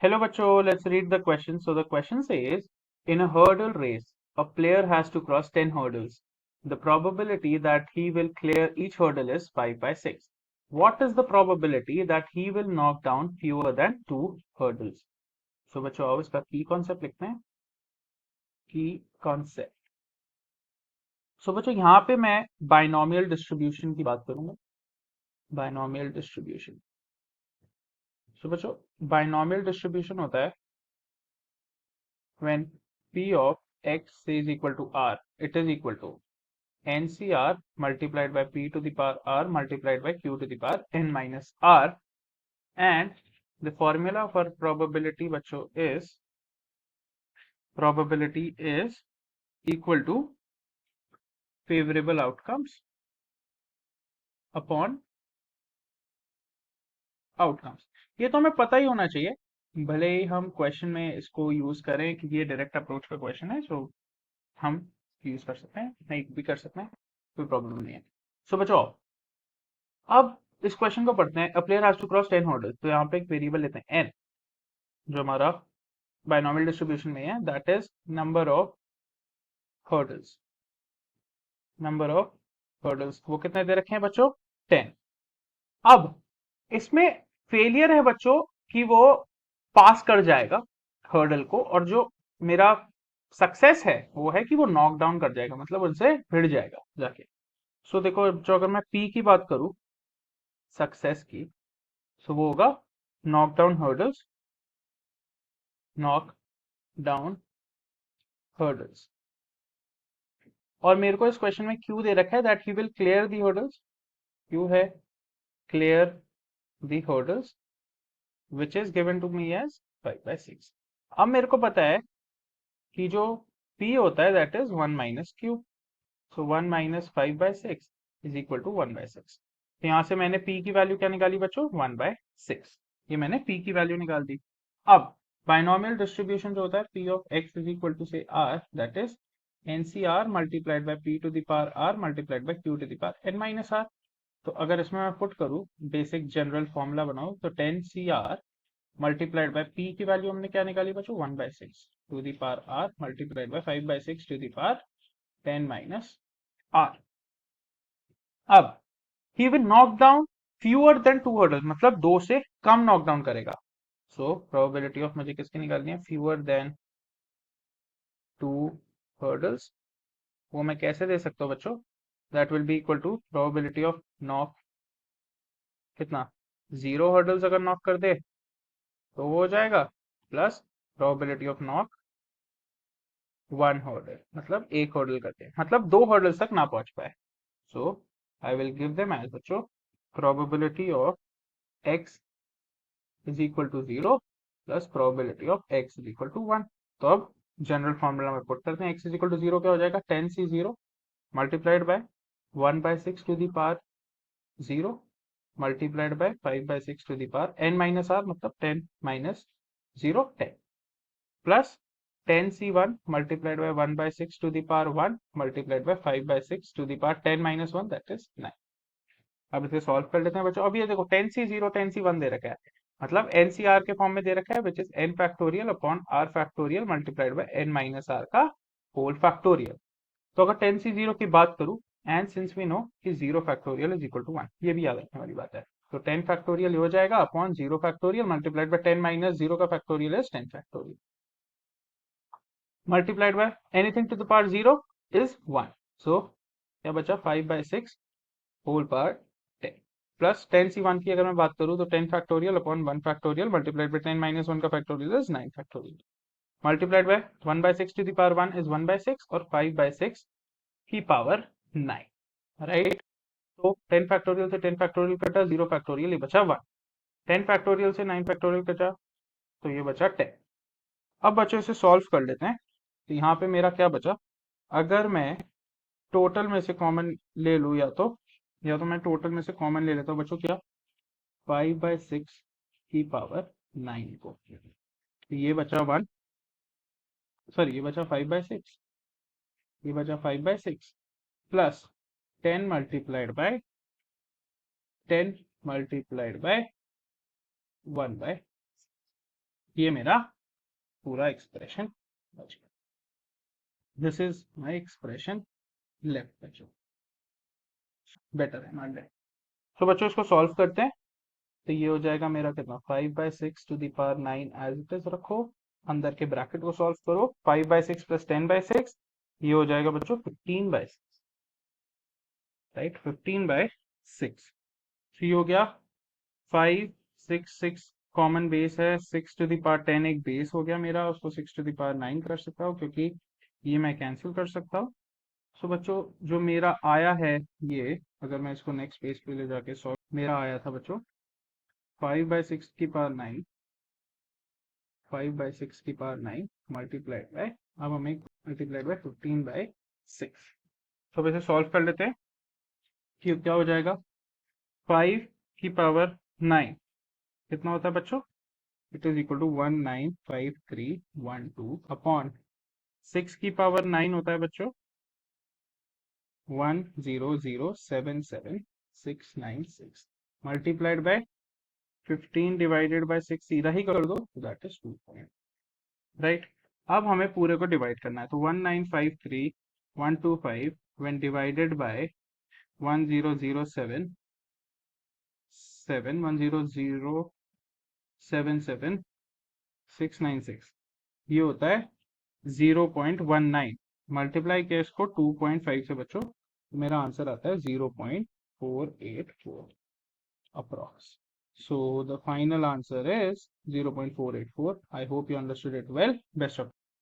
Hello, Bacho. Let's read the question. So the question says, in a hurdle race, a player has to cross 10 hurdles. The probability that he will clear each hurdle is 5 by 6. What is the probability that he will knock down fewer than 2 hurdles? So बच्चों आओ इसका की concept लिखते हैं की concept so बच्चों यहाँ पे मैं बाइनोमियल डिस्ट्रीब्यूशन की बात करूंगा बाइनोमियल डिस्ट्रीब्यूशन सो बच्चों बाइनोमियल डिस्ट्रीब्यूशन होता है when p of x is equal to r, it is equal to ncr multiplied by p to the power r multiplied by q to the power n minus r, and the formula for probability बच्चों is equal to favorable outcomes upon outcomes. ये तो हमें पता ही होना चाहिए, भले ही हम question में इसको यूज करें कि ये डायरेक्ट अप्रोच का क्वेश्चन है, सो हम यूज कर सकते हैं, नहीं भी कर सकते हैं, कोई प्रॉब्लम नहीं है. सो बच्चों अब इस क्वेश्चन को पढ़ते हैं. A player has to cross 10 hurdles. तो यहाँ पे एक वेरिएबल लेते हैं n, जो हमारा बाइनोमियल डिस्ट्रीब्यूशन में है, that is number of hurdles. Number of hurdles वो कितने दे रखे हैं बच्चों? 10. अब इसमें फेलियर है बच्चों कि वो पास कर जाएगा हर्डल को, और जो मेरा सक्सेस है वो है कि वो नॉक डाउन कर जाएगा, मतलब उनसे भिड़ जाएगा जाके. सो देखो जो अगर मैं पी की बात करूं सक्सेस की, सो वो होगा knock down hurdles, knock down hurdles. और मेरे को इस क्वेश्चन में क्यू दे रखा है that he will clear the hurdles. Q है clear the hurdles which is given to me as 5/6. अब मेरे को पता है कि जो p होता है that is 1 minus q. So 1 minus 5/6 is equal to 1/6. तो यहां से मैंने p की वैल्यू क्या निकाली बच्चों? 1/6. ये मैंने p की वैल्यू निकाल दी. अब बाइनोमियल डिस्ट्रीब्यूशन जो होता है p of x is equal to से r, that is ncr multiplied by p to the power r multiplied by q to the power n minus r. तो अगर इसमें मैं पुट करूं, बेसिक जनरल फॉर्मूला बनाऊं, तो 10cr मल्टीप्लाइड बाय p की value हमने क्या निकाली बच्चों? 1/6 to the power r multiplied by 5/6 to the power 10 minus r. अब he will knock down fewer than 2 hurdles, मतलब 2 से कम नॉक डाउन करेगा. सो प्रोबेबिलिटी ऑफ मुझे किसकी निकालनी है? Fewer than 2 hurdles. वो मैं कैसे दे सकता हूँ बच्चों? That will be equal to probability of knock, कितना? 0 हर्डल्स अगर नॉक कर दे तो वो हो जाएगा, plus probability of knock 1 hurdle, मतलब 1 हर्डल करते हैं, मतलब 2 हर्डल्स तक ना पहुंच पाए. So I will give them as बच्चों probability of x is equal to 0 plus probability of x is equal to 1. तो अब जनरल फॉर्मूला में पुट करते हैं. x इज इक्वल टू 0 क्या हो जाएगा? 10c0 multiplied by 1/6 to the power 0 multiplied by 5/6 to the power n minus r, मतलब 10 minus 0 10, plus 10c1 multiplied by 1/6 to the power 1 multiplied by 5/6 to the power 10 minus 1, that is 9. अब इसे solve कर लेते हैं बच्चों. अब ये देखो 10c0 10c1 दे रखा है, मतलब एनसीआर के फॉर्म में दे रखा है, which is n factorial upon r factorial multiplied bye n minus r का होल फैक्टोरियल. तो अगर 10c0 की बात करूं, एंड सिंस वी नो कि 0 फैक्टोरियल इज इक्वल टू 1, ये भी याद रखने वाली बात है. तो 10 फैक्टोरियल हो जाएगा upon 0 factorial multiplied by 10 minus 0 का factorial is 10 factorial multiplied by anything to the power 0 is 1. So क्या बचा? 5/6 होल पावर 10, प्लस 10c1 की अगर मैं बात करूं तो 10 factorial upon 1 factorial multiplied by 10 minus 1 का factorial is 9 factorial multiplied by 1/6 to the power 1 is 1/6 और 5/6 की पावर 9, राइट. तो 10 फैक्टोरियल से 10 फैक्टोरियल कटा, 0 फैक्टोरियल, ये बचा 1. 10 फैक्टोरियल से 9 फैक्टोरियल कटा, तो ये बचा 10. अब बच्चों इसे सॉल्व कर लेते हैं. तो यहाँ पे मेरा क्या बचा? अगर मैं टोटल में से कॉमन ले लूँ, या तो मैं टोटल में से कॉमन ले लेता हूँ बच्चों, क्या? 5/6 की पावर 9 को. तो ये बचा 1, सॉरी ये बचा 5/6, ये बचा 5/6 plus 10 multiplied by 10 multiplied by 1/6. ये मेरा पूरा एक्सप्रेशन बच गया। This is my expression left बच्चों, बेटर है नॉट बैड। तो बच्चों इसको सॉल्व करते हैं। तो ये हो जाएगा मेरा कितना, 5/6 to the power 9 as it is रखो, अंदर के ब्रैकेट को सॉल्व करो, 5/6 प्लस 10/6, ये हो जाएगा बच्चों 15/6, राइट, 15/6। तो ये हो गया 5 6 6 कॉमन बेस है, 6 to the power 10 एक बेस हो गया मेरा, उसको 6 to the power 9 कर सकता हूँ क्योंकि ये मैं कैंसिल कर सकता हूँ। सो बच्चों जो मेरा आया है, ये अगर मैं इसको नेक्स्ट पेज पे ले जाके सॉल्व, मेरा आया था बच्चों 5/6 की पावर 9, 5/6 की पावर 9 मल्टीप्लाइड बाय, अब हमें मल्टीप्लाइड बाय 15/6। तो अब इसे सॉल्व कर लेते हैं कि क्या हो जाएगा। 5 की पावर 9 कितना होता है बच्चों, it is equal to 195312 upon 6 की पावर 9 होता है बच्चों 100,77696 मल्टीप्लाइड बाय 15 डिवाइडेड बाय 6 सीधा ही कर दो, दैट इज 2 पॉइंट, राइट। अब हमें पूरे को डिवाइड करना है, तो 1953125 व्हेन डिवाइडेड बाय 1007 100,77696 ये होता है 0.19, मल्टीप्लाई किया इसको 2.5 से बच्चों, मेरा आंसर आता है 0.484 approx. So the final answer is 0.484. I hope you understood it well. Best of